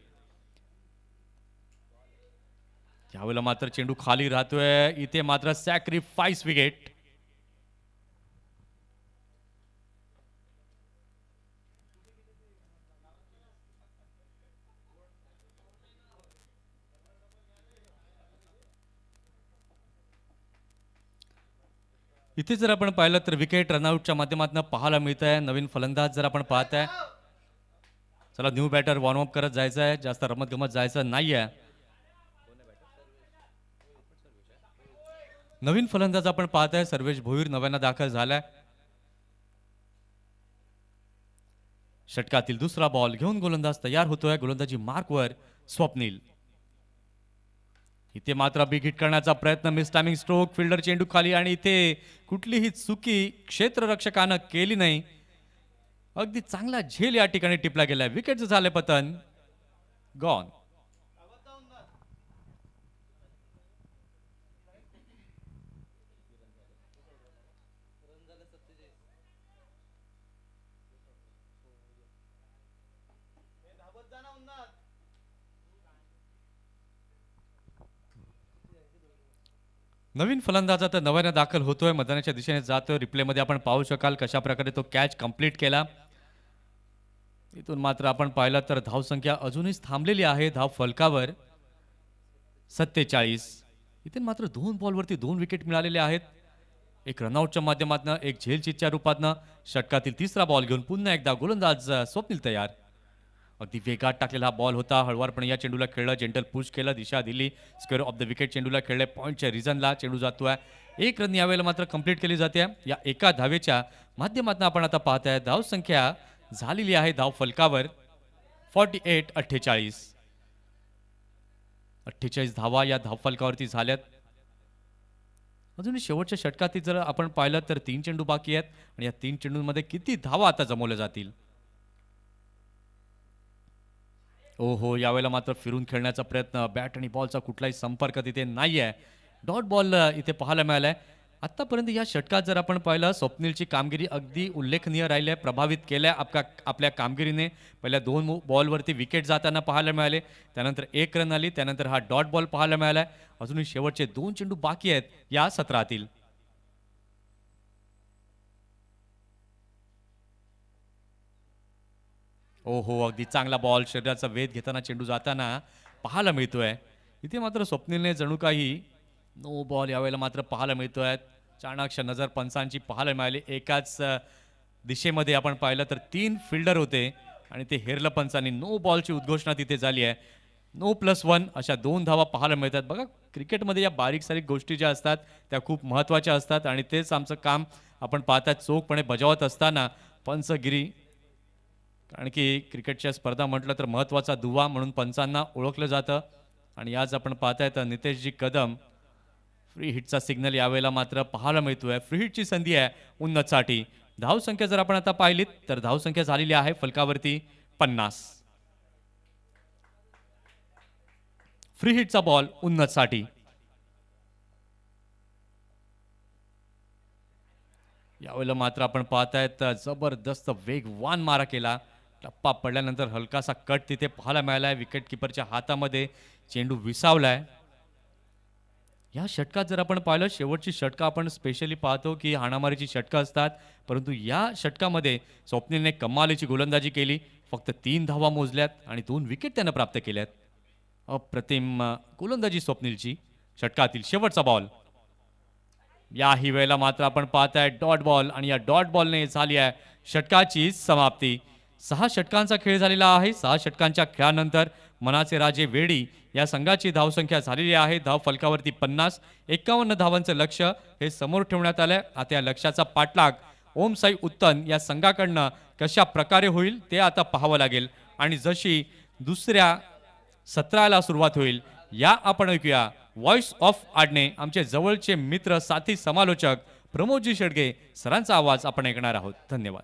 यावेळेला मात्र चेंडू खाली राहतोय. इथे मात्र सॅक्रिफाईस विकेट. इथे जर आपण पाहिलं तर विकेट रनआउटच्या माध्यमातून पाहायला मिळत आहे. नवीन फलंदाज जर आपण पाहताय, चला न्यू बॅटर वॉर्मअप करत जायचं आहे, जास्त रमत गमत जायचं नाहीये. नवीन फलंदाज आपण पाहताय सर्वेश भोईर नव्यानं दाखल झालाय. षटकातील दुसरा बॉल घेऊन गोलंदाज तयार होतोय. गोलंदाजी मार्कवर स्वप्नील. इथे मात्र बिग हिट करण्याचा प्रयत्न, मिस टायमिंग स्ट्रोक, फिल्डर चेंडू खाली आणि इथे कुठलीही चुकी क्षेत्ररक्षकानं केली नाही. अगदी चांगला झेल या ठिकाणी टिपला गेलाय. विकेटचं झालंय पतन. गॉन. नवीन फलंदाज आता नव्यानं दाखल होतोय, मैदानाच्या दिशेने जातोय. रिप्लेमध्ये आपण पाहू शकाल कशा प्रकारे तो कॅच कंप्लीट केला. इथून मात्र आपण पाहिलं तर धाव संख्या अजूनही थांबलेली आहे धाव फलकावर 47. इथे मात्र 2 बॉलवरती 2 विकेट मिळालेले आहेत. एक रनआउटच्या माध्यमातून, एक झेल चिटच्या रूपातनं. षटकातील तिसरा बॉल घेऊन पुन्हा एकदा गोलंदाज स्वप्नील तयार. अगदी वेगात टाकलेला हा बॉल होता. हळवारपणे या चेंडूला खेळलं, जेंटल पुश केलं, दिशा दिली, स्क्वेअर ऑफ द विकेट चेंडूला खेळले, पॉईंटच्या रिझनला चेंडू जातोय. एक रन यावेळेला मात्र कंप्लीट केली जाते. या एका धावेच्या माध्यमातून आपण आता पाहताय धावसंख्या झालेली आहे धाव फलकावर 48-48. 48 धावा या धावफलकावरती झाल्यात. अजून शेवटच्या षटकात जर आपण पाहिलं तर 3 चेंडू बाकी आहेत आणि या 3 चेंडूंमध्ये किती धावा आता जमवल्या जातील. ओहो, यावेळेला मात्र फिरून खेळण्याचा प्रयत्न, बॅट आणि बॉलचा कुठलाही संपर्क तिथे नाही आहे. डॉट बॉल इथे पाहायला मिळालाय. आतापर्यंत या षटकात जर आपण पाहिलं स्वप्नीलची कामगिरी अगदी उल्लेखनीय राहिली आहे, प्रभावित केल्या आपल्या कामगिरीने. पहिल्या 2 बॉलवरती विकेट जाताना पाहायला मिळाले, त्यानंतर 1 रन आली, त्यानंतर हा डॉट बॉल पाहायला मिळालाय. अजूनही शेवटचे 2 चेंडू बाकी आहेत या सत्रातील. ओहो, अगदी चांगला बॉल, शरीराचा वेध घेताना चेंडू जाताना पाहायला मिळतोय. इथे मात्र स्वप्नीलने जणू काही नो बॉल यावेळेला मात्र पाहायला मिळतोय. चाणाक्ष नजर पंचांची पाहायला मिळाली. एकाच दिशेमध्ये आपण पाहिलं तर 3 फिल्डर होते आणि ते हेरलं पंचांनी. नो बॉलची उद्घोषणा तिथे झाली आहे. No+1 अशा 2 धावा पाहायला मिळतात. बघा, क्रिकेटमध्ये या बारीक सारीक गोष्टी ज्या असतात त्या खूप महत्त्वाच्या असतात आणि तेच आमचं काम आपण पाहतात चोखपणे बजावत असताना पंचगिरी. कारण की क्रिकेटच्या स्पर्धा म्हटलं तर महत्त्वाचा दुवा म्हणून पंचांना ओळखलं जातं. आणि आज आपण पाहताय तर नितेशजी कदम फ्री हिटचा सिग्नल यावेळेला मात्र पाहायला मिळतोय. फ्री हिटची संधी आहे उन्नतसाठी. धावसंख्या जर आपण आता पाहिलीत तर धावसंख्या झालेली आहे फलकावरती 50. Free हिटचा ball उन्नतसाठी. यावेळेला मात्र आपण पाहतायत जबरदस्त वेगवान मारा केला. टप्पा पडल्यानंतर हलकासा कट तिथे पाहायला मिळालाय. विकेट किपरच्या हातामध्ये चेंडू विसावलाय. या षटकात जर आपण पाहिलं, शेवटची षटकं आपण स्पेशली पाहतो की हाणामारीची षटकं असतात, परंतु या षटकामध्ये स्वप्नीलने कमालीची गोलंदाजी केली. फक्त 3 धावा मोजल्यात आणि 2 विकेट त्यानं प्राप्त केल्यात. अप्रतिम गोलंदाजी स्वप्नीलची. षटकातील शेवटचा बॉल. याही वेळेला मात्र आपण पाहताय डॉट बॉल आणि या डॉट बॉलने झाली आहे षटकाची समाप्ती. 6 षटकांचा खेळ झालेला आहे. 6 षटकांच्या खेळानंतर मनाचे राजे वेडी या संघाची धावसंख्या झालेली आहे धाव फलकावरती 50. 51 धावांचं लक्ष्य हे समोर ठेवण्यात आलंय. आता या लक्ष्याचा पाठलाग ओम साई उत्तन या संघाकडनं कशा प्रकारे होईल ते आता पाहावं लागेल. आणि जशी दुसऱ्या सत्राला सुरुवात होईल या आपण ऐकूया व्हॉइस ऑफ आडणे आमचे जवळचे मित्र साथी समालोचक प्रमोदजी शेडगे सरांचा आवाज आपण ऐकणार आहोत. धन्यवाद.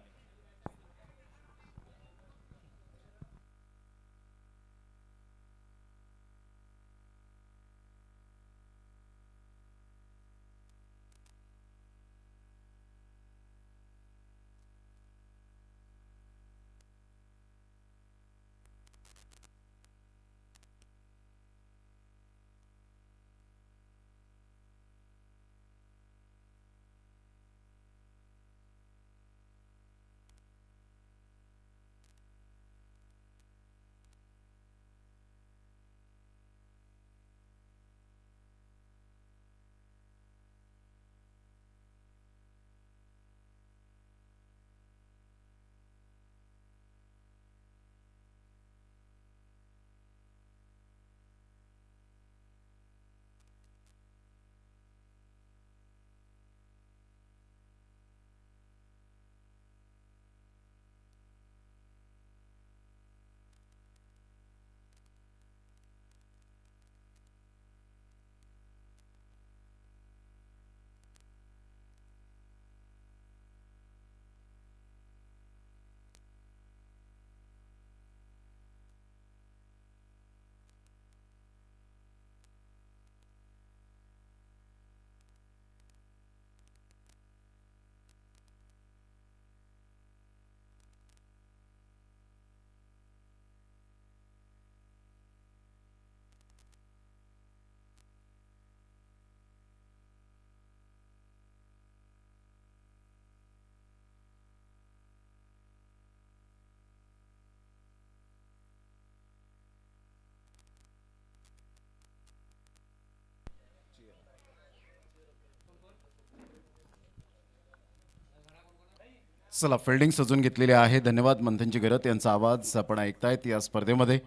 चला फिल्डिंग सजून घेतलेली आहे. धन्यवाद मंथनजी गरत यांचा आवाज आपण ऐकतायत या स्पर्धेमध्ये.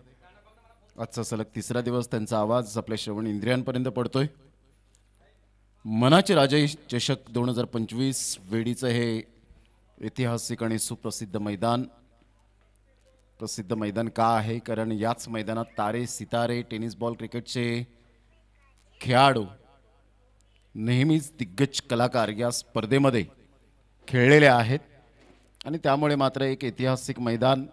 आजचा सलग तिसरा दिवस त्यांचा आवाज आपल्या श्रवण इंद्रियांपर्यंत पडतोय. मनाचे राजे चषक 2025 वेडीचं हे ऐतिहासिक आणि सुप्रसिद्ध मैदान. प्रसिद्ध मैदान का आहे? कारण याच मैदानात तारे सितारे टेनिस बॉल क्रिकेटचे खेळाडू नेहमीच दिग्गज कलाकार या स्पर्धेमध्ये खेळलेले आहेत आणि त्यामुळे मात्र एक ऐतिहासिक मैदान.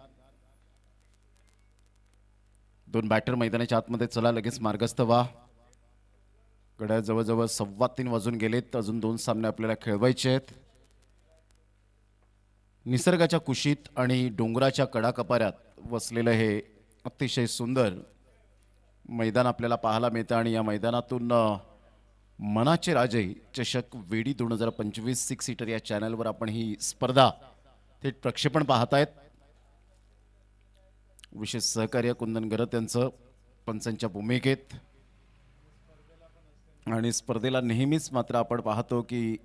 दोन बॅटर मैदानाच्या आतमध्ये. चला लगेच मार्गस्थ व्हा. गड्या जवळजवळ 3:15 वाजून गेलेत. अजून 2 सामने आपल्याला खेळवायचे आहेत. निसर्गाच्या कुशीत आणि डोंगराच्या कडाकपाऱ्यात वसलेलं हे अतिशय सुंदर मैदान आपल्याला पाहायला मिळतं आणि या मैदानातून मनाचे राजे चषक वेडी 2025 6 सीटर या चॅनलवर आपण ही स्पर्धा थेट प्रक्षेपण पाहतायत. विशेष सहकार्य कुंदन गरत यांचं पंचांच्या भूमिकेत. आणि स्पर्धेला नेहमीच मात्र आपण पाहतो की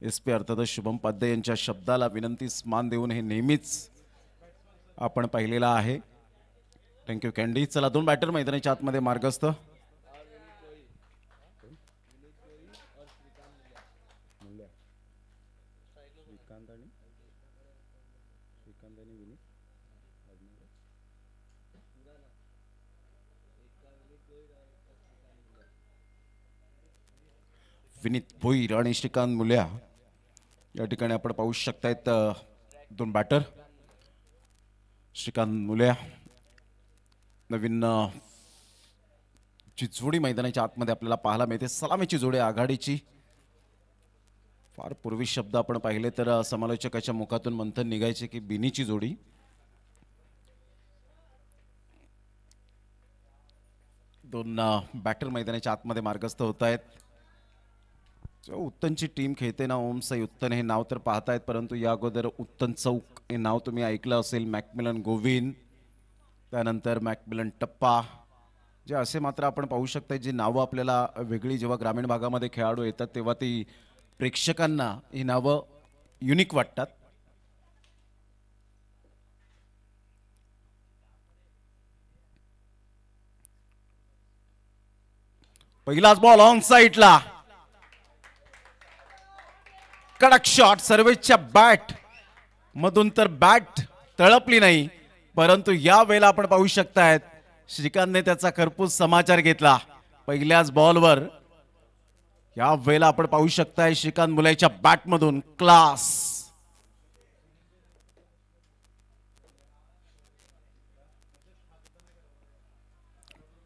SP अर्थातच शुभम पाध्ये यांच्या शब्दाला विनंतीस मान देऊन हे नेहमीच आपण पाहिलेलं आहे. Thank you candy. चला 2 बॅटर मैदानाच्या आतमध्ये मार्गस्थ. विनीत भोईर आणि श्रीकांत मुल्या या ठिकाणी आपण पाहू शकतायत. 2 बॅटर. श्रीकांत मुल्या नवीन जी जोडी मैदानाच्या आतमध्ये आपल्याला पाहायला मिळते. सलामीची जोडी आघाडीची. फार पूर्वी शब्द आपण पाहिले तर समालोचकाच्या मुखातून मंथन निघायचे की बिनीची जोडी. दोन बॅटर मैदानाच्या आतमध्ये मार्गस्थ होत आहेत. जो उत्तनची टीम खेळते ना ओम साई उत्तन हे नाव तर पाहतायत, परंतु या अगोदर उत्तन चौक हे नाव तुम्ही ऐकलं असेल. मॅकमिलन गोविंद, त्यानंतर मॅकमिलन टप्पा, जे असे मात्र आपण पाहू शकता जी नावं आपल्याला वेगळी जेव्हा ग्रामीण भागामध्ये खेळाडू येतात तेव्हा ती प्रेक्षकांना ही नावं युनिक वाटतात. पहिलाच बॉल ऑन साइडला. कडक शॉट. सर्वेच्या बॅट मधून तर बॅट तळपली नाही, परंतु या वेळेला आपण पाहू शकतायत श्रीकांतने त्याचा खरपूस समाचार घेतला पहिल्याच बॉलवर. या वेळेला आपण पाहू शकताय श्रीकांत मुलाच्या बॅट मधून क्लास.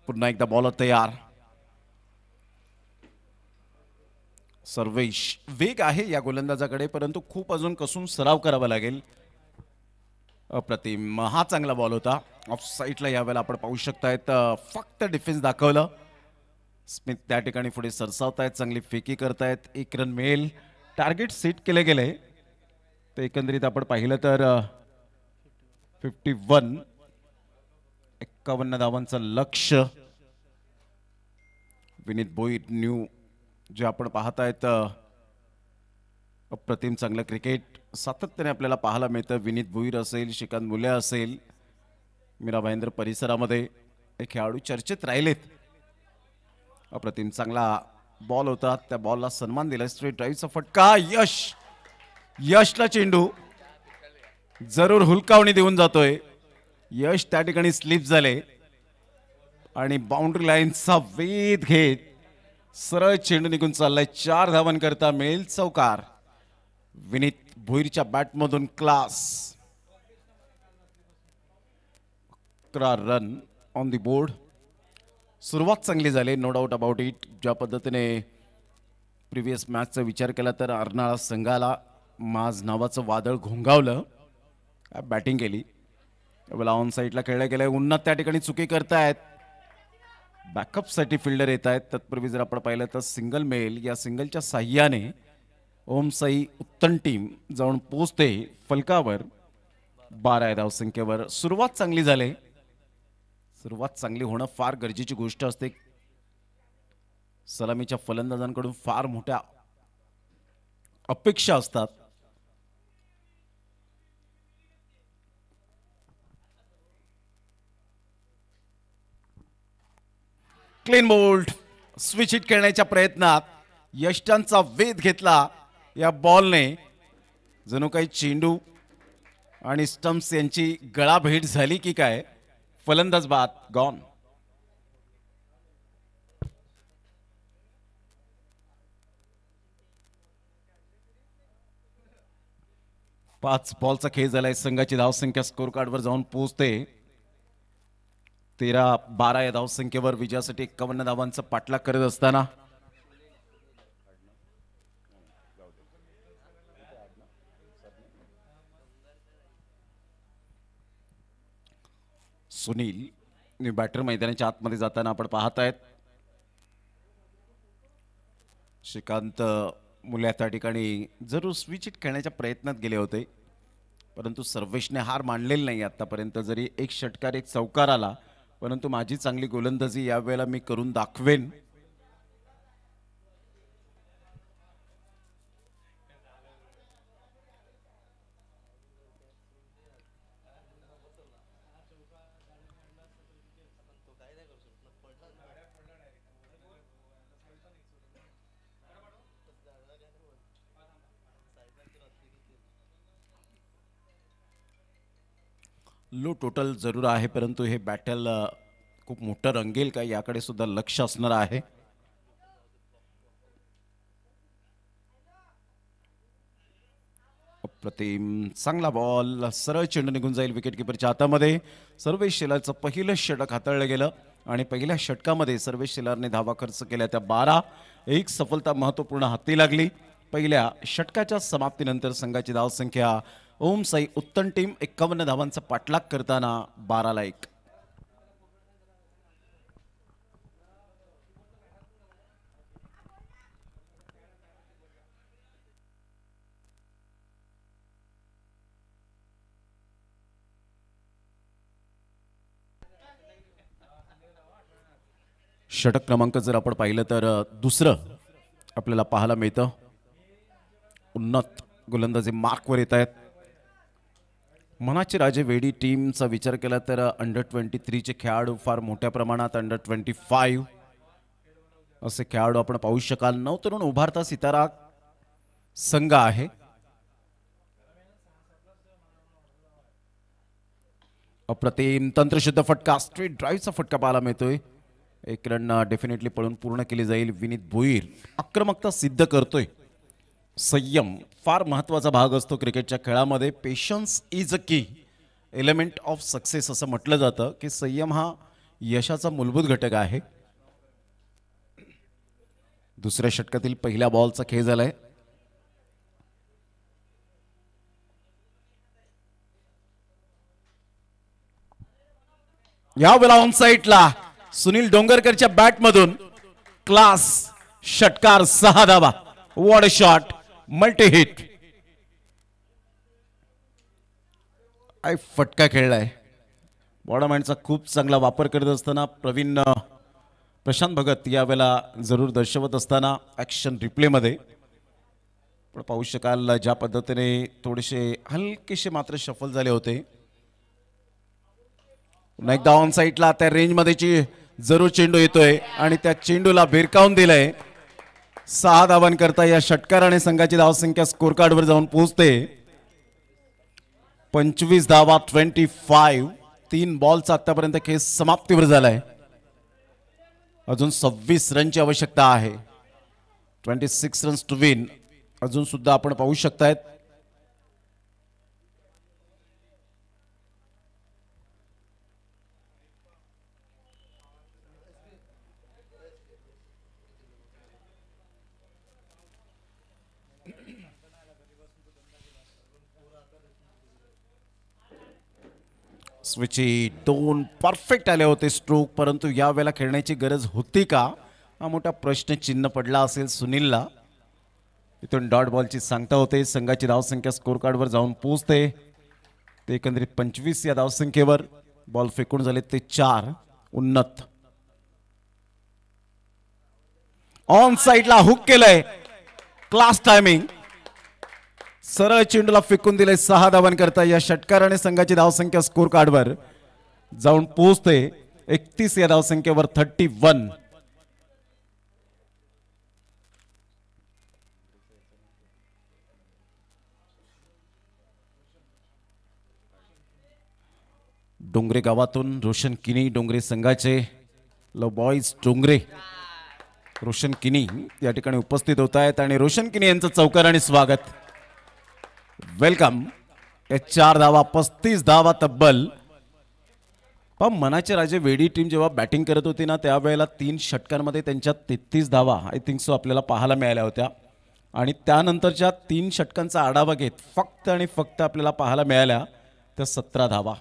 पुन्हा एकदा बॉलर तयार. सर्वेश वेग आहे या गोलंदाजाकडे, परंतु खूप अजून कसून सराव करावा लागेल. अप्रतिम. हा चांगला बॉल होता. ऑफ साईडला यावेळेला आपण पाहू शकतायत फक्त डिफेन्स दाखवलं. स्मिथ त्या ठिकाणी पुढे सरसावतायत, चांगली फेकी करतायत. 1 रन मिळेल. टार्गेट सेट केले गेले तर एकंदरीत आपण पाहिलं तर 51 धावांचं लक्ष्य. विनीत भोईर न्यू जे आपण पाहतायत अप्रतिम चांगलं क्रिकेट सातत्याने आपल्याला पाहायला मिळतं. विनीत भोईर असेल, श्रीकांत मुल्या असेल, मीरा भाईंदर परिसरामध्ये हे खेळाडू चर्चेत राहिलेत. अप्रतिम चांगला बॉल होता, त्या बॉलला सन्मान दिला. स्ट्रेट ड्राईव्हचा फटका. यशला चेंडू जरूर हुलकावणी देऊन जातोय. यश त्या ठिकाणी स्लिप झाले आणि बाउंड्री लाईनचा वेध घेत सरळ चेंडू निघून चाललाय. 4 धावांकरता मिळेल चौकार. विनीत भोईरच्या बॅटमधून class. 11 run on the board. सुरुवात चांगली झाली, नो डाऊट अबाउट इट. ज्या पद्धतीने प्रिव्हियस मॅचचा विचार केला तर अर्नाळा संघाला माज नावाचं वादळ घोंगावलं. बॅटिंग केली. त्यावेळेला ऑन साईडला खेळलं गेलंय. उन्नत त्या ठिकाणी चुकी करतायत. बॅकअपसाठी फिल्डर येत आहेत. तत्पूर्वी जर आपण पाहिलं तर सिंगल मेल. या सिंगलच्या साह्याने ओम साई उत्तन टीम जाऊन पोचते फलकावर 12 धावसंख्येवर. सुरुवात चांगली झाली. सुरुवात चांगली होणं फार गरजेची गोष्ट असते. सलामीच्या फलंदाजांकडून फार मोठ्या अपेक्षा असतात. Clean bowled. स्विच हिट खेळण्याच्या प्रयत्नात यष्टांचा वेध घेतला या बॉलने. जणू काही चेंडू आणि स्टम्प्स यांची गळाभेट झाली की काय. फलंदाज बाद गॉन. 5 बॉलचा खेळ झालाय. संघाची धावसंख्या स्कोर कार्डवर जाऊन पोहोचते 13-12 या धावसंख्येवर. विजयासाठी 51 धावांचा पाठलाग करत असताना सुनील बॅटर मैदानाच्या आतमध्ये जाताना आपण पाहतायत. श्रीकांत मुल्या त्या ठिकाणी जरूर स्विच हिट खेळण्याच्या प्रयत्नात गेले होते, परंतु सर्वेशने हार मानलेली नाही आतापर्यंत. जरी एक षटकार एक चौकार आला, परंतु माझी चांगली गोलंदाजी यावेळेला मी करून दाखवेन. लो टोटल जरूर आहे, परंतु हे बॅटल खूप मोठं रंगेल का याकडे सुद्धा लक्ष असणार आहे. अप्रतिम चांगला बॉल. सरळ चेंडू निघून जाईल विकेटकीपरच्या हातामध्ये. सर्वेश शेलारचं पहिलं षटक हाताळलं गेलं आणि पहिल्या षटकामध्ये सर्वेश शेलारने धावा खर्च केल्या त्या 12. एक सफलता महत्वपूर्ण हाती लागली. पहिल्या षटकाच्या समाप्तीनंतर संघाची धावसंख्या ओम साई उत्तम टीम 51 धावांचा पाठलाग करताना 12-1. षटक क्रमांक जर आपण पाहिलं तर दुसरं आपल्याला पाहायला मिळतं. उन्नत गोलंदाजी मार्कवर येत आहेत. मनाचे राजे वेडी टीमचा विचार केला तर अंडर 23 चे खेळाडू फार मोठ्या प्रमाणात, अंडर 25 असे खेळाडू आपण पाहू शकाल. नवतरुण उभारता सितारा संघ आहे. अप्रतिम तंत्रशुद्ध फटका, स्ट्रेट ड्राईव्हचा फटका पाहायला मिळतोय. एक रन डेफिनेटली पळून पूर्ण केली जाईल. विनीत भोईर आक्रमकता सिद्ध करतोय. संयम फार महत्वाचा भाग असतो क्रिकेटच्या खेळामध्ये. पेशन्स इज अ की एलिमेंट ऑफ सक्सेस असं म्हटलं जातं की संयम हा यशाचा मूलभूत घटक आहे. दुसऱ्या षटकातील पहिल्या बॉलचा खेळ झालाय. यावेळेला ऑन साईडला सुनील डोंगरकरच्या बॅटमधून क्लास षटकार, 6 धावा. What a shot, multi hit. I फटका खेळलाय. बॉडमॅनचा खूप चांगला वापर करत असताना प्रशांत भगत यावेळेला जरूर दर्शवत असताना ऍक्शन रिप्लेमध्ये पण पाहू शकाल ज्या पद्धतीने थोडेसे हलकेसे मात्र शफल झाले होते. पुन्हा एकदा ऑन साईडला त्या रेंजमध्ये जरूर चेंडू येतोय आणि त्या चेंडूला भिरकावून दिलंय. 6 धावांकरता या षटकाराने संघाची धावसंख्या स्कोर कार्डवर जाऊन पोहोचते 25 धावा. 25. 3 बॉलचा आतापर्यंत खेळ समाप्तीवर झालाय. अजून 26 रनची आवश्यकता आहे. 26 रन्स टू विन. अजून सुद्धा आपण पाहू शकतायत स्विची 2 परफेक्ट आले होते स्ट्रोक, परंतु या वेळेला खेळण्याची गरज होती का हा मोठा प्रश्न चिन्ह पडला असेल सुनीलला. इथून डॉट बॉलची सांगता होते. संघाची धावसंख्या स्कोर कार्डवर जाऊन पोहोचते ते एकंदरीत 25 या धावसंख्येवर. बॉल फेकून झाले ते 4. उन्नत ऑन साइडला हुक केलंय. Class timing. सरळ चेंडूला फेकून दिले. 6 धावांकरता या षटकाराने संघाची धावसंख्या स्कोर कार्डवर जाऊन पोहोचते 31 या धावसंख्येवर. 31. डोंगरे गावातून रोशन किनी डोंगरे संघाचे लव बॉईज डोंगरे रोशन किनी या ठिकाणी उपस्थित होत आहेत आणि रोशन किनी यांचं चौकाराने स्वागत. वेलकम. 4 धावा 35 धावा तब्बल. पण मनाचे राजे वेडी टीम जेव्हा बॅटिंग करत होती ना त्यावेळेला 3 षटकांमध्ये त्यांच्या 33 धावा आय थिंक सो आपल्याला पाहायला मिळाल्या होत्या आणि त्यानंतरच्या 3 षटकांचा आढावा घेत फक्त आणि फक्त आपल्याला पाहायला मिळाल्या त्या 17 धावा.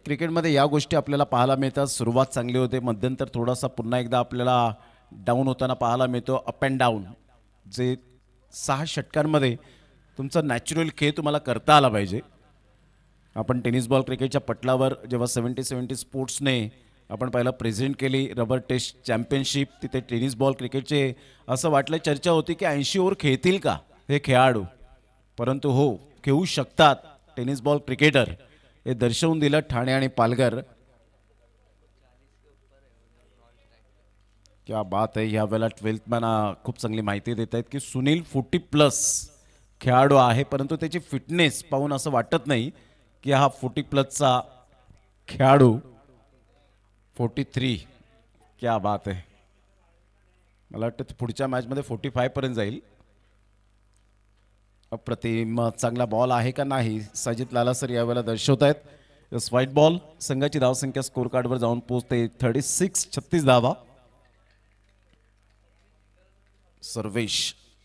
क्रिकेटमध्ये या गोष्टी आपल्याला पाहायला मिळतात. सुरुवात चांगली होते, मध्यंतर थोडासा पुन्हा एकदा आपल्याला डाऊन होताना पाहायला मिळतो. अप अँड डाऊन जे 6 षटकांमध्ये तुमचा नॅचरल खेळ तुम्हाला करता आला पाहिजे. आपण टेनिस बॉल क्रिकेटच्या पटलावर जेव्हा 70 स्पोर्ट्सने आपण पहिला प्रेझेंट केली रबर टेस्ट चॅम्पियनशिप, तिथे टेनिस बॉल क्रिकेटचे असं वाटलं चर्चा होती की 80 ओव्हर खेळतील का हे खेळाडू, परंतु हो खेळू शकतात टेनिस बॉल क्रिकेटर. हे दर्शवून दिलं ठाणे आणि पालघर. क्या बात आहे. ह्या वेळेला 12th मॅन खूप चांगली माहिती देत आहेत की सुनील 40+ खेळाडू आहे, परंतु त्याची फिटनेस पाहून असं वाटत नाही की हा 40+ खेळाडू. 43. क्या बात आहे. मला वाटतं पुढच्या मॅचमध्ये 45 पर्यंत जाईल. अप्रतिम चांगला बॉल आहे का नाही साजिद लाला सर यावेळेला दर्शवत आहेत. Yes white ball. संघाची धावसंख्या स्कोर कार्डवर जाऊन पोहोचते 36 धावा.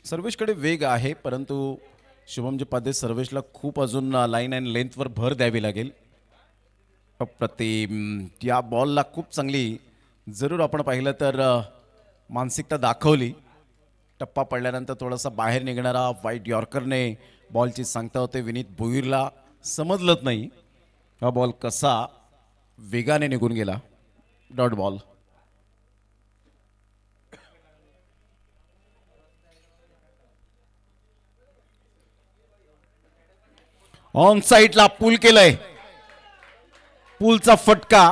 सर्वेशकडे वेग आहे, परंतु शुभमजी पाध्ये सर्वेशला खूप अजून लाईन अँड लेंथवर भर द्यावी लागेल. अप्रतिम. या बॉलला खूप चांगली जरूर आपण पाहिलं तर मानसिकता दाखवली. टप्पा पडल्यानंतर थोडासा बाहेर निघणारा व्हाईट यॉर्करने बॉलची सांगता होते. विनीत भोईरला समजलंच नाही हा बॉल कसा वेगाने निघून गेला. Dot ball. ऑन साईडला पूल केलंय. पूलचा फटका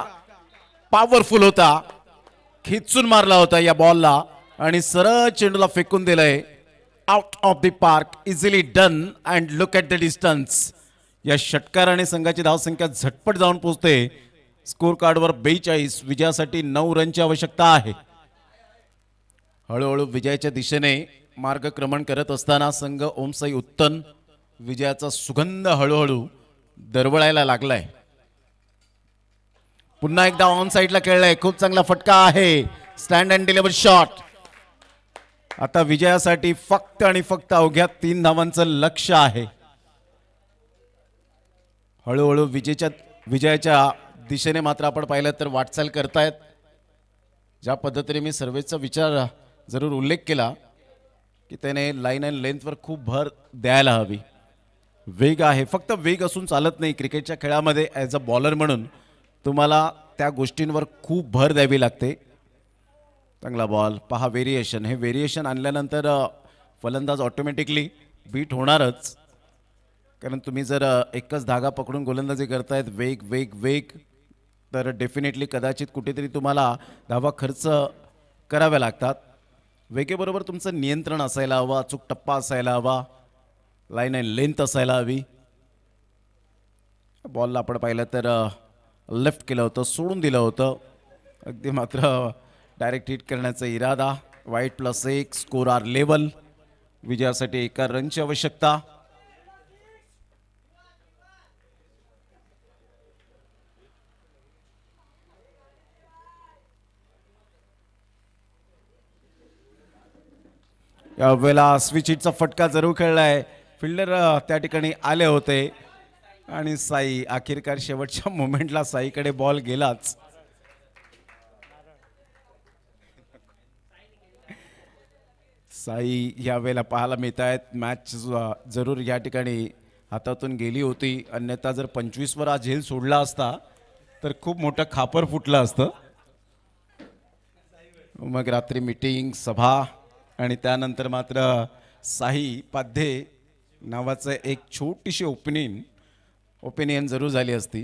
पॉवरफुल होता, खिचून मारला होता या बॉलला आणि सरळ चेंडूला फेकून दिलंय out of the park. Easily done and look at the distance. या षटकाराने संघाची धावसंख्या झटपट जाऊन पोहोचते स्कोर कार्डवर 42. विजयासाठी 9 रनची आवश्यकता आहे. हळूहळू विजयाच्या दिशेने मार्गक्रमण करत असताना संघ ओमसाई उत्तन विजयाचा सुगंध हळूहळू दरवळायला लागलाय. पुन्हा एकदा ऑन साईडला खेळलाय. खूप चांगला फटका आहे. Stand and deliver shot. आता विजयासाठी फक्त आणि फक्त अवघ्या 3 धावांचं लक्ष्य आहे. हळूहळू विजयाच्या दिशेने मात्र आपण पाहिलं तर वाटचाल करतायत. ज्या पद्धतीने मी सर्वेचा विचार जरूर उल्लेख केला की त्याने लाईन अँड लेंथवर खूप भर द्यायला हवी. वेग आहे, फक्त वेग असून चालत नाही. क्रिकेटच्या खेळामध्ये ॲज अ बॉलर म्हणून तुम्हाला त्या गोष्टींवर खूप भर द्यावी लागते. चांगला बॉल. पहा व्हेरिएशन. हे व्हेरिएशन आणल्यानंतर फलंदाज ऑटोमॅटिकली बीट होणारच, कारण तुम्ही जर एकच धागा पकडून गोलंदाजी करतायत वेग वेग वेग तर डेफिनेटली कदाचित कुठेतरी तुम्हाला धावा खर्च कराव्या लागतात. वेगेबरोबर तुमचं नियंत्रण असायला हवं, अचूक टप्पा असायला हवा, लाईन अँड लेंथ असायला हवी. बॉलला आपण पाहिलं तर लेफ्ट केलं होतं, सोडून दिलं होतं अगदी. मात्र डायरेक्ट हिट करण्याचा इरादा. वाईट +1. Score are level. विजयासाठी 1 रनची आवश्यकता. यावेळेला स्विच हिटचा फटका जरूर खेळलाय. फिल्डर त्या ठिकाणी आले होते आणि साई अखेरकार शेवटच्या मोमेंटला साईकडे बॉल गेलाच. साई यावेळेला पाहायला मिळत आहेत. मॅच जरूर या ठिकाणी हातातून गेली होती, अन्यथा जर 25 वर हा झेल सोडला असता तर खूप मोठं खापर फुटलं असतं. मग रात्री मीटिंग सभा आणि त्यानंतर मात्र साई पाध्ये नावाचं एक छोटीशी ओपिनियन जरूर झाली असती.